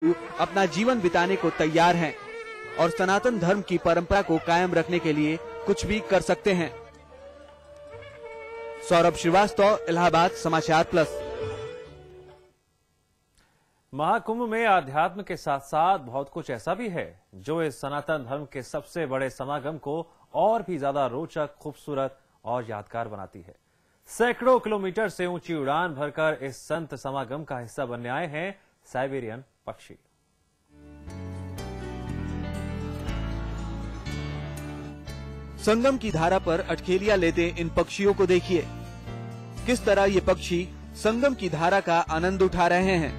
अपना जीवन बिताने को तैयार हैं और सनातन धर्म की परंपरा को कायम रखने के लिए कुछ भी कर सकते हैं। सौरभ श्रीवास्तव, इलाहाबाद समाचार प्लस। महाकुंभ में आध्यात्म के साथ साथ बहुत कुछ ऐसा भी है जो इस सनातन धर्म के सबसे बड़े समागम को और भी ज्यादा रोचक, खूबसूरत और यादगार बनाती है। सैकड़ों किलोमीटर से ऊंची उड़ान भरकर इस संत समागम का हिस्सा बनने आए हैं साइबेरियन पक्षी। संगम की धारा पर अटखेलियां लेते इन पक्षियों को देखिए। किस तरह ये पक्षी संगम की धारा का आनंद उठा रहे हैं।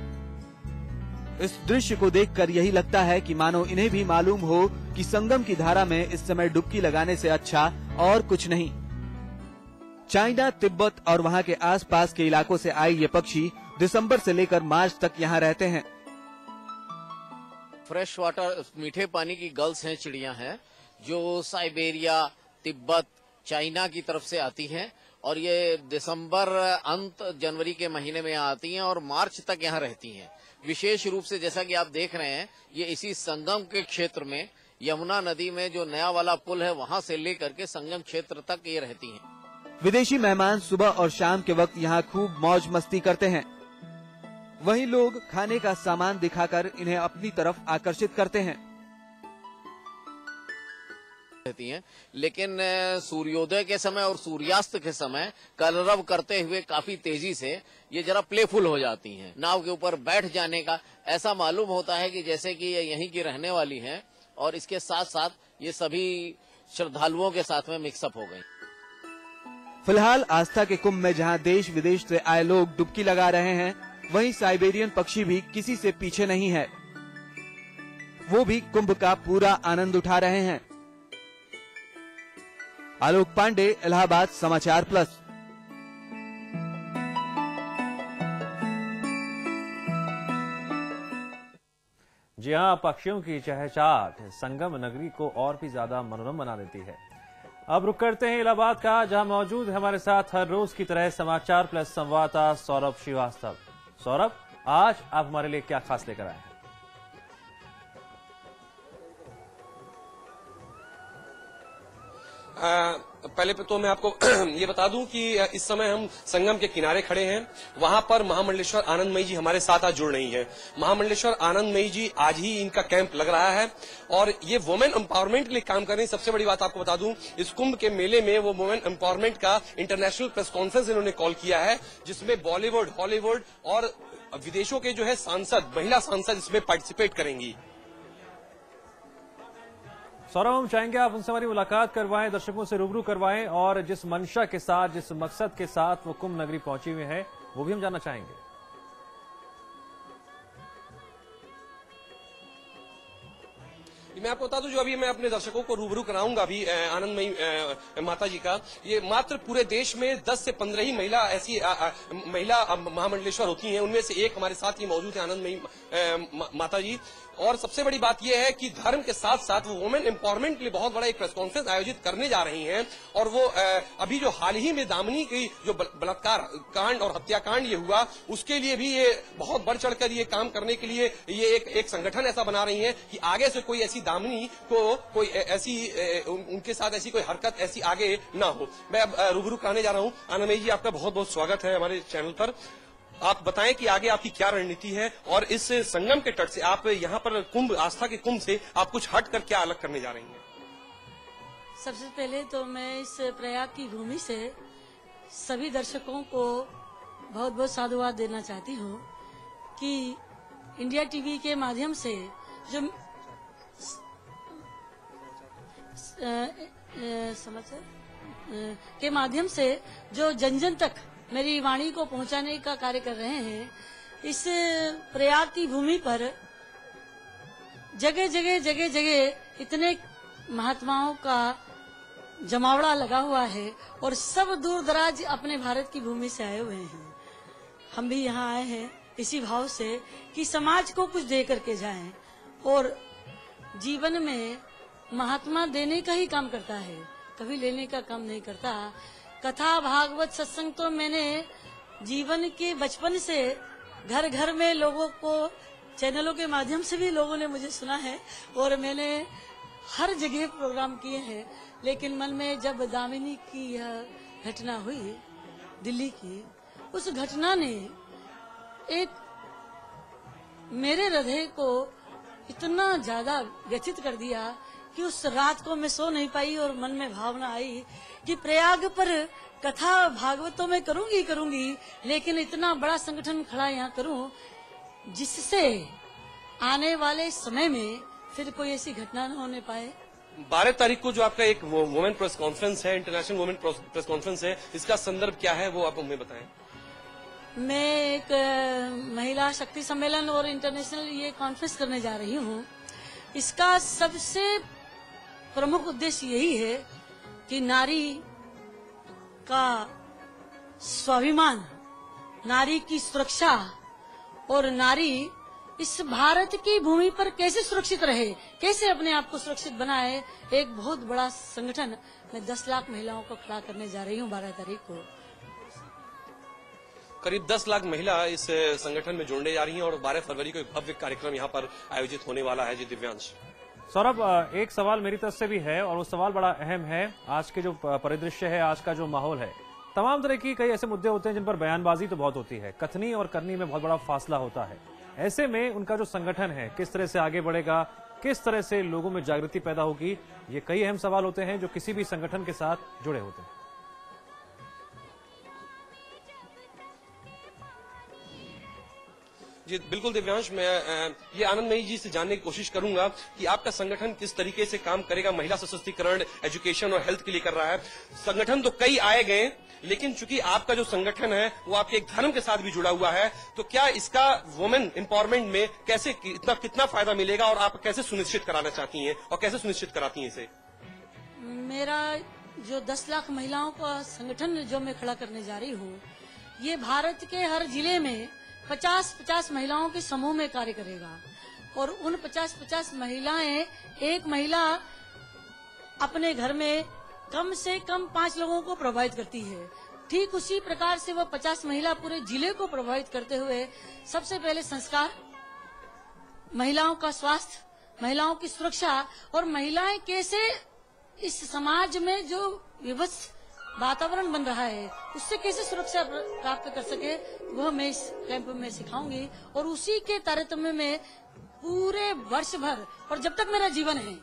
इस दृश्य को देखकर यही लगता है कि मानो इन्हें भी मालूम हो कि संगम की धारा में इस समय डुबकी लगाने से अच्छा और कुछ नहीं। चाइना, तिब्बत और वहां के आसपास के इलाकों से आए ये पक्षी दिसंबर से लेकर मार्च तक यहाँ रहते हैं। फ्रेश वाटर, मीठे पानी की गर्ल्स हैं, चिड़िया हैं जो साइबेरिया, तिब्बत, चाइना की तरफ से आती हैं और ये दिसंबर अंत जनवरी के महीने में आती हैं और मार्च तक यहाँ रहती हैं। विशेष रूप से जैसा कि आप देख रहे हैं, ये इसी संगम के क्षेत्र में यमुना नदी में जो नया वाला पुल है वहां से लेकर के संगम क्षेत्र तक ये रहती हैं। विदेशी मेहमान सुबह और शाम के वक्त यहाँ खूब मौज मस्ती करते हैं। वहीं लोग खाने का सामान दिखाकर इन्हें अपनी तरफ आकर्षित करते हैं। रहती हैं, लेकिन सूर्योदय के समय और सूर्यास्त के समय कलरव करते हुए काफी तेजी से ये जरा प्लेफुल हो जाती हैं। नाव के ऊपर बैठ जाने का ऐसा मालूम होता है कि जैसे कि ये यहीं की रहने वाली हैं और इसके साथ साथ ये सभी श्रद्धालुओं के साथ में मिक्सअप हो गई। फिलहाल आस्था के कुंभ में जहां देश विदेश से आए लोग डुबकी लगा रहे हैं, वहीं साइबेरियन पक्षी भी किसी से पीछे नहीं है। वो भी कुंभ का पूरा आनंद उठा रहे हैं। आलोक पांडे, इलाहाबाद समाचार प्लस। जी हां, पक्षियों की चहचहाट संगम नगरी को और भी ज्यादा मनोरम बना देती है। अब रुक करते हैं इलाहाबाद का, जहां मौजूद है हमारे साथ हर रोज की तरह समाचार प्लस संवाददाता सौरभ श्रीवास्तव। सौरभ, आज आप हमारे लिए क्या खास लेकर आए हैं? पहले तो मैं आपको ये बता दूं कि इस समय हम संगम के किनारे खड़े हैं। वहां पर महामंडलेश्वर आनंदमयी जी हमारे साथ आज जुड़ रही हैं। महामंडलेश्वर आनंदमयी जी आज ही इनका कैंप लग रहा है और ये वुमेन एम्पावरमेंट के लिए काम कर रही है। सबसे बड़ी बात आपको बता दूं, इस कुंभ के मेले में वो वुमेन एम्पावरमेंट का इंटरनेशनल प्रेस कॉन्फ्रेंस इन्होंने कॉल किया है, जिसमें बॉलीवुड, हॉलीवुड और विदेशों के जो है सांसद, महिला सांसद इसमें पार्टिसिपेट करेंगी। सौरभ, हम चाहेंगे आप उनसे हमारी मुलाकात करवाएं, दर्शकों से रूबरू करवाएं और जिस मंशा के साथ, जिस मकसद के साथ वो कुंभ नगरी पहुंची हुई है वो भी हम जानना चाहेंगे। मैं आपको बता दूं, जो अभी मैं अपने दर्शकों को रूबरू कराऊंगा अभी आनंदमयी माता जी का, ये मात्र पूरे देश में 10 से 15 ही महिला ऐसी महिला महामंडलेश्वर होती हैं। उनमें से एक हमारे साथ ही मौजूद है आनंदमयी माता जी। और सबसे बड़ी बात यह है कि धर्म के साथ साथ वो वुमेन एम्पावरमेंट के लिए बहुत बड़ा एक प्रेस कॉन्फ्रेंस आयोजित करने जा रही हैं। और वो अभी जो हाल ही में दामिनी की जो बलात्कार कांड और हत्याकांड ये हुआ, उसके लिए भी ये बहुत बढ़ चढ़कर ये काम करने के लिए ये एक संगठन ऐसा बना रही है कि आगे से कोई ऐसी दामिनी को कोई ऐसी उनके साथ ऐसी कोई हरकत ऐसी आगे ना हो। मैं अब रूबरू कराने जा रहा हूँ। आनंदमयी जी, आपका बहुत बहुत स्वागत है हमारे चैनल पर। आप बताएं कि आगे आपकी क्या रणनीति है और इस संगम के तट से आप यहाँ पर कुंभ, आस्था के कुंभ से आप कुछ हट कर क्या अलग करने जा रही हैं? सबसे पहले तो मैं इस प्रयाग की भूमि से सभी दर्शकों को बहुत बहुत साधुवाद देना चाहती हूँ कि इंडिया टीवी के माध्यम से जो समाचार के माध्यम से जो जन जन तक मेरी वाणी को पहुंचाने का कार्य कर रहे हैं, इस प्रयाग की भूमि पर जगह जगह इतने महात्माओं का जमावड़ा लगा हुआ है और सब दूर दराज अपने भारत की भूमि से आए हुए हैं। हम भी यहाँ आए हैं इसी भाव से कि समाज को कुछ दे करके जाएं और जीवन में महात्मा देने का ही काम करता है, कभी लेने का काम नहीं करता। कथा, भागवत, सत्संग तो मैंने जीवन के बचपन से घर घर में लोगों को चैनलों के माध्यम से भी लोगों ने मुझे सुना है और मैंने हर जगह प्रोग्राम किए हैं, लेकिन मन में जब दामिनी की यह घटना हुई दिल्ली की, उस घटना ने एक मेरे हृदय को इतना ज्यादा व्यथित कर दिया कि उस रात को मैं सो नहीं पाई और मन में भावना आई कि प्रयाग पर कथा भागवत तो मैं करूंगी, लेकिन इतना बड़ा संगठन खड़ा यहाँ करूं जिससे आने वाले समय में फिर कोई ऐसी घटना न होने पाए। 12 तारीख को जो आपका एक वुमेन प्रेस कॉन्फ्रेंस है, इंटरनेशनल वुमेन प्रेस कॉन्फ्रेंस है, इसका संदर्भ क्या है वो आप हमें बताएं। मैं एक महिला शक्ति सम्मेलन और इंटरनेशनल ये कॉन्फ्रेंस करने जा रही हूँ। इसका सबसे प्रमुख उद्देश्य यही है कि नारी का स्वाभिमान, नारी की सुरक्षा और नारी इस भारत की भूमि पर कैसे सुरक्षित रहे, कैसे अपने आप को सुरक्षित बनाए। एक बहुत बड़ा संगठन मैं 10 लाख महिलाओं को खड़ा करने जा रही हूँ 12 तारीख को। करीब 10 लाख महिला इस संगठन में जुड़ने जा रही हैं और 12 फरवरी को एक भव्य कार्यक्रम यहाँ पर आयोजित होने वाला है। जी दिव्यांश। सौरभ, एक सवाल मेरी तरफ से भी है और वो सवाल बड़ा अहम है। आज के जो परिदृश्य है, आज का जो माहौल है, तमाम तरह की कई ऐसे मुद्दे होते हैं जिन पर बयानबाजी तो बहुत होती है, कथनी और करनी में बहुत बड़ा फासला होता है। ऐसे में उनका जो संगठन है किस तरह से आगे बढ़ेगा, किस तरह से लोगों में जागृति पैदा होगी, ये कई अहम सवाल होते हैं जो किसी भी संगठन के साथ जुड़े होते हैं। जी बिल्कुल दिव्यांश, मैं ये आनंदमयी जी से जानने की कोशिश करूंगा कि आपका संगठन किस तरीके से काम करेगा, महिला सशक्तिकरण, एजुकेशन और हेल्थ के लिए कर रहा है। संगठन तो कई आए गए, लेकिन चूंकि आपका जो संगठन है वो आपके एक धर्म के साथ भी जुड़ा हुआ है, तो क्या इसका वुमेन एम्पावरमेंट में कैसे कितना फायदा मिलेगा और आप कैसे सुनिश्चित कराना चाहती हैं और कैसे सुनिश्चित कराती हैं इसे? मेरा जो 10 लाख महिलाओं का संगठन जो मैं खड़ा करने जा रही हूँ, ये भारत के हर जिले में 50-50 महिलाओं के समूह में कार्य करेगा और उन 50-50 महिलाएं, एक महिला अपने घर में कम से कम 5 लोगों को प्रभावित करती है। ठीक उसी प्रकार से वह 50 महिला पूरे जिले को प्रभावित करते हुए सबसे पहले संस्कार, महिलाओं का स्वास्थ्य, महिलाओं की सुरक्षा और महिलाएं कैसे इस समाज में जो विवश वातावरण बन रहा है उससे कैसे सुरक्षा प्राप्त कर सके, वह मैं इस कैंप में सिखाऊंगी। और उसी के तारतम्य में पूरे वर्ष भर और जब तक मेरा जीवन है,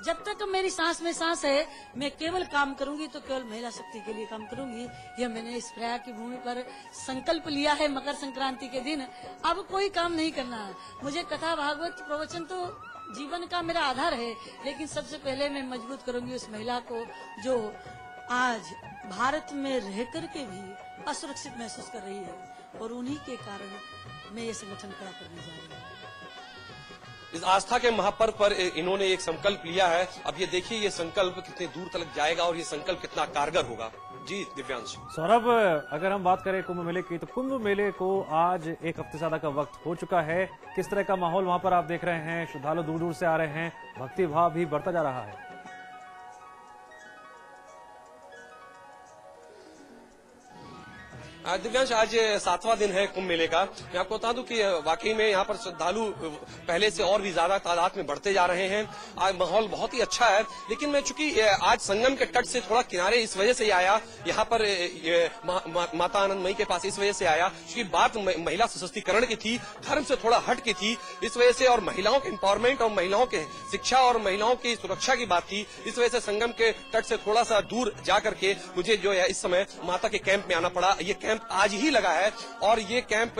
जब तक मेरी सांस में सांस है, मैं केवल काम करूंगी तो केवल महिला शक्ति के लिए काम करूंगी। यह मैंने इस प्रयाग की भूमि पर संकल्प लिया है। मकर संक्रांति के दिन अब कोई काम नहीं करना। मुझे कथा भागवत प्रवचन तो जीवन का मेरा आधार है, लेकिन सबसे पहले मैं मजबूत करूंगी उस महिला को जो आज भारत में रह करके भी असुरक्षित महसूस कर रही है, और उन्हीं के कारण मैं ये संगठन खड़ा करने जा रही हूँ। इस आस्था के महापर्व पर इन्होंने एक संकल्प लिया है। अब ये देखिए ये संकल्प कितने दूर तक जाएगा और ये संकल्प कितना कारगर होगा। जी दिव्यांश। सौरभ, अगर हम बात करें कुंभ मेले की, तो कुंभ मेले को आज एक हफ्ते से ज्यादा का वक्त हो चुका है। किस तरह का माहौल वहां पर आप देख रहे हैं? श्रद्धालु दूर दूर से आ रहे हैं, भक्ति भाव भी बढ़ता जा रहा है। दिव्यांश, आज 7वां दिन है कुंभ मेले का। मैं आपको बता दूं कि वाकई में यहाँ पर श्रद्धालु पहले से और भी ज्यादा तादाद में बढ़ते जा रहे हैं। आज माहौल बहुत ही अच्छा है, लेकिन मैं चूंकि आज संगम के तट से थोड़ा किनारे इस वजह से आया, यहाँ पर माता आनंदमयी के पास इस वजह से आया क्योंकि बात महिला सशक्तिकरण की थी, धर्म से थोड़ा हट की थी, इस वजह से, और महिलाओं के एम्पावरमेंट और महिलाओं के शिक्षा और महिलाओं की सुरक्षा की बात थी। इस वजह से संगम के तट से थोड़ा सा दूर जाकर के मुझे जो है इस समय माता के कैंप में आना पड़ा। ये कैंप आज ही लगा है और ये कैंप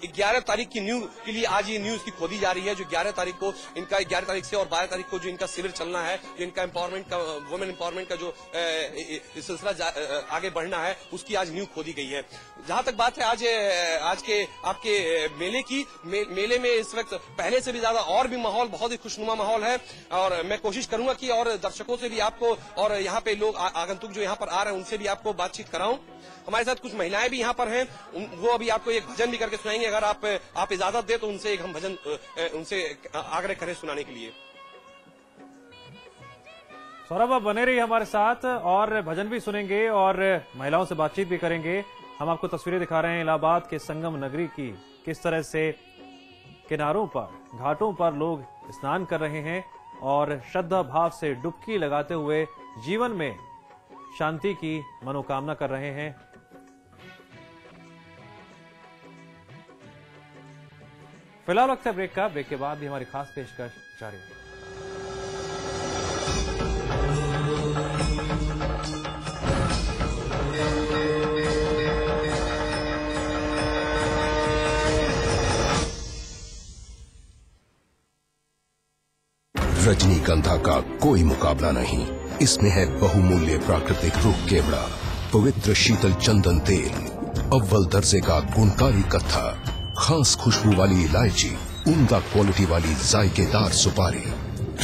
11 तारीख की न्यू के लिए आज ये न्यूज की खोदी जा रही है, जो 11 तारीख को इनका 11 तारीख से और 12 तारीख को जो इनका शिविर चलना है, जो इनका एम्पावरमेंट का, वुमेन एम्पावरमेंट का जो सिलसिला आगे बढ़ना है, उसकी आज न्यू खोदी गई है। जहां तक बात है आज के आपके मेले की, मेले में इस वक्त पहले से भी ज्यादा और भी माहौल बहुत ही खुशनुमा माहौल है, और मैं कोशिश करूंगा कि और दर्शकों से भी आपको और यहाँ पे लोग आगंतुक जो यहाँ पर आ रहे हैं उनसे भी आपको बातचीत कराऊं। हमारे साथ कुछ महिलाएं भी यहाँ पर हैं, वो अभी आपको एक भजन भी करके सुनाएंगे। अगर आप इजाजत दे तो उनसे एक हम भजन उनसे आग्रह करें सुनाने के लिए। सौरभ, आप बने रहिए हमारे साथ और भजन भी सुनेंगे और महिलाओं से बातचीत भी करेंगे। हम आपको तस्वीरें दिखा रहे हैं इलाहाबाद के संगम नगरी की, किस तरह से किनारों पर, घाटों पर लोग स्नान कर रहे हैं और श्रद्धा भाव से डुबकी लगाते हुए जीवन में शांति की मनोकामना कर रहे हैं। फिलहाल वक्त है ब्रेक का। ब्रेक के बाद भी हमारी खास पेशकश जारी है। रजनीगंधा का कोई मुकाबला नहीं। इसमें है बहुमूल्य प्राकृतिक रूप केवड़ा, पवित्र शीतल चंदन तेल, अव्वल दर्जे का गुणकारी कत्था, खास खुशबू वाली इलायची, उम्दा क्वालिटी वाली जायकेदार सुपारी।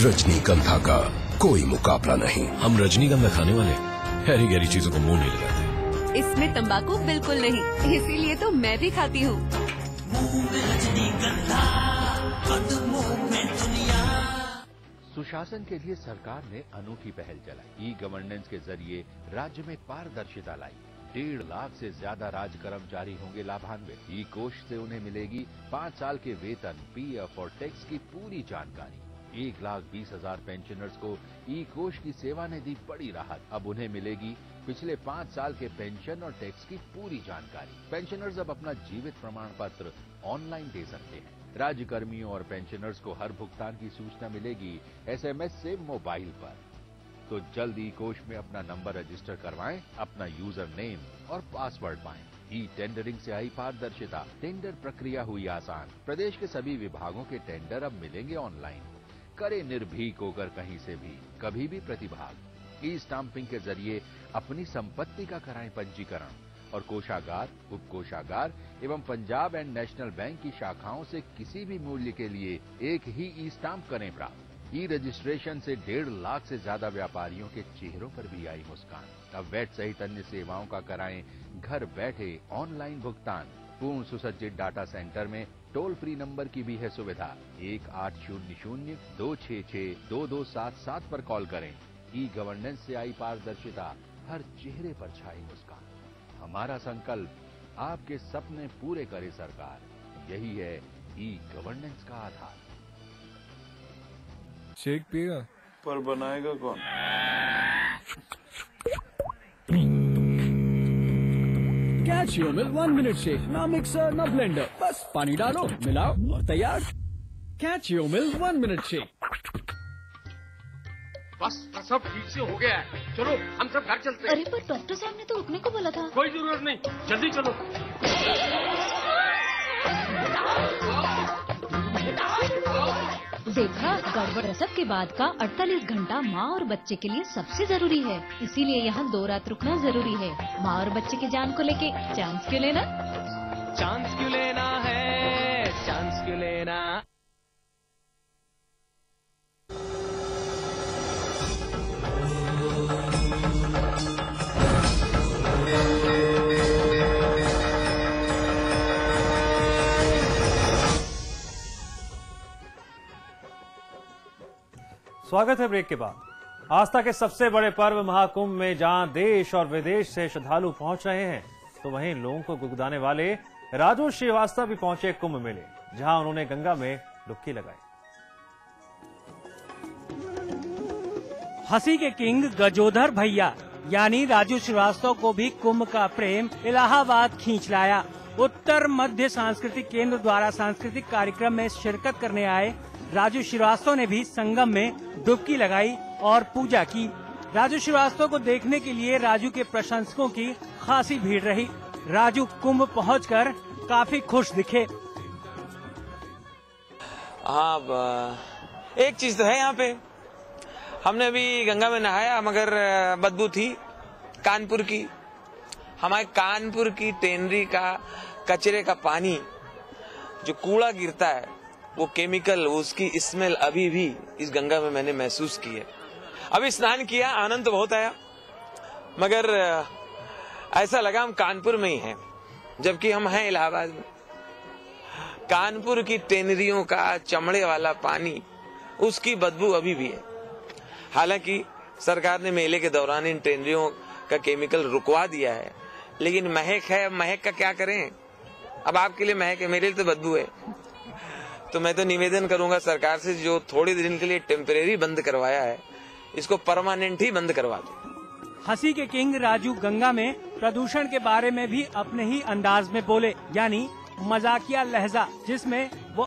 रजनीगंधा का कोई मुकाबला नहीं। हम रजनीगंधा खाने वाले गहरी गहरी चीजों को मुंह नहीं लगाते। इसमें तंबाकू बिल्कुल नहीं, इसीलिए तो मैं भी खाती हूँ। सुशासन के लिए सरकार ने अनूठी पहल चलाई। ई गवर्नेंस के जरिए राज्य में पारदर्शिता लाई। 1.5 लाख से ज्यादा राज्य कर्मचारी होंगे लाभान्वित। ई कोष से उन्हें मिलेगी 5 साल के वेतन, पीएफ और टैक्स की पूरी जानकारी। 1,20,000 पेंशनर्स को ई कोष की सेवा ने दी बड़ी राहत। अब उन्हें मिलेगी पिछले 5 साल के पेंशन और टैक्स की पूरी जानकारी। पेंशनर्स अब अपना जीवित प्रमाण पत्र ऑनलाइन दे सकते हैं। राज्य कर्मियों और पेंशनर्स को हर भुगतान की सूचना मिलेगी SMS से मोबाइल पर। तो जल्द ई कोष में अपना नंबर रजिस्टर करवाएं, अपना यूजर नेम और पासवर्ड पाएं। ई टेंडरिंग से आई पारदर्शिता, टेंडर प्रक्रिया हुई आसान। प्रदेश के सभी विभागों के टेंडर अब मिलेंगे ऑनलाइन। करे निर्भीक होकर कहीं से भी, कभी भी प्रतिभाग। ई स्टाम्पिंग के जरिए अपनी संपत्ति का कराएं पंजीकरण और कोषागार, उपकोषागार एवं पंजाब एंड नेशनल बैंक की शाखाओं से किसी भी मूल्य के लिए एक ही ई स्टाम्प करें प्राप्त। ई रजिस्ट्रेशन से 1.5 लाख से ज्यादा व्यापारियों के चेहरों पर भी आई मुस्कान। अब वैट सहित अन्य सेवाओं का कराएं घर बैठे ऑनलाइन भुगतान। पूर्ण सुसज्जित डाटा सेंटर में टोल फ्री नंबर की भी है सुविधा। 1800-266-2277 पर कॉल करें। ई गवर्नेंस से आई पारदर्शिता, हर चेहरे पर छाई मुस्कान। हमारा संकल्प आपके सपने पूरे करे सरकार। यही है ई गवर्नेंस का आधार। शेक पिएगा पर बनाएगा कौन? Catch your milk 1 minute shake. ना मिक्सर ना ब्लेंडर, बस पानी डालो, मिलाओ और तैयार। Catch your milk 1 minute shake. बस सब ठीक से हो गया है, चलो हम सब घर चलते हैं। अरे पर डॉक्टर साहब ने तो रुकने को बोला था। कोई जरूरत नहीं, जल्दी चलो। देखा, गड़बड़ प्रसव के बाद का 48 घंटा माँ और बच्चे के लिए सबसे जरूरी है। इसीलिए यहाँ 2 रात रुकना जरूरी है। माँ और बच्चे की जान को लेके चांस क्यों लेना? चांस क्यों लेना है, चांस क्यों लेना। स्वागत है ब्रेक के बाद। आस्था के सबसे बड़े पर्व महाकुंभ में जहां देश और विदेश से श्रद्धालु पहुंच रहे हैं, तो वहीं लोगों को गुदगुदाने वाले राजू श्रीवास्तव भी पहुंचे कुंभ मेले, जहां उन्होंने गंगा में डुबकी लगाई। हंसी के किंग गजोधर भैया यानी राजू श्रीवास्तव को भी कुंभ का प्रेम इलाहाबाद खींच लाया। उत्तर मध्य सांस्कृतिक केंद्र द्वारा सांस्कृतिक कार्यक्रम में शिरकत करने आए राजू श्रीवास्तव ने भी संगम में डुबकी लगाई और पूजा की। राजू श्रीवास्तव को देखने के लिए राजू के प्रशंसकों की खासी भीड़ रही। राजू कुंभ पहुंचकर काफी खुश दिखे। हाँ, एक चीज तो है यहाँ पे, हमने अभी गंगा में नहाया मगर बदबू थी कानपुर की। हमारे कानपुर की टेनरी का कचरे का पानी, जो कूड़ा गिरता है, वो केमिकल, उसकी स्मेल अभी भी इस गंगा में मैंने महसूस की है। अभी स्नान किया, आनंद तो बहुत आया, मगर ऐसा लगा हम कानपुर में ही हैं, जबकि हम हैं इलाहाबाद में। कानपुर की टेनरियों का चमड़े वाला पानी, उसकी बदबू अभी भी है। हालांकि सरकार ने मेले के दौरान इन टेनरियों का केमिकल रुकवा दिया है, लेकिन महक है। महक का क्या करें, अब आपके लिए महक है, मेरे लिए तो बदबू है। तो मैं तो निवेदन करूंगा सरकार से, जो थोड़े दिन के लिए टेम्परेरी बंद करवाया है इसको परमानेंट ही बंद करवा दो। हंसी के किंग राजू गंगा में प्रदूषण के बारे में भी अपने ही अंदाज में बोले, यानी मजाकिया लहजा, जिसमें वो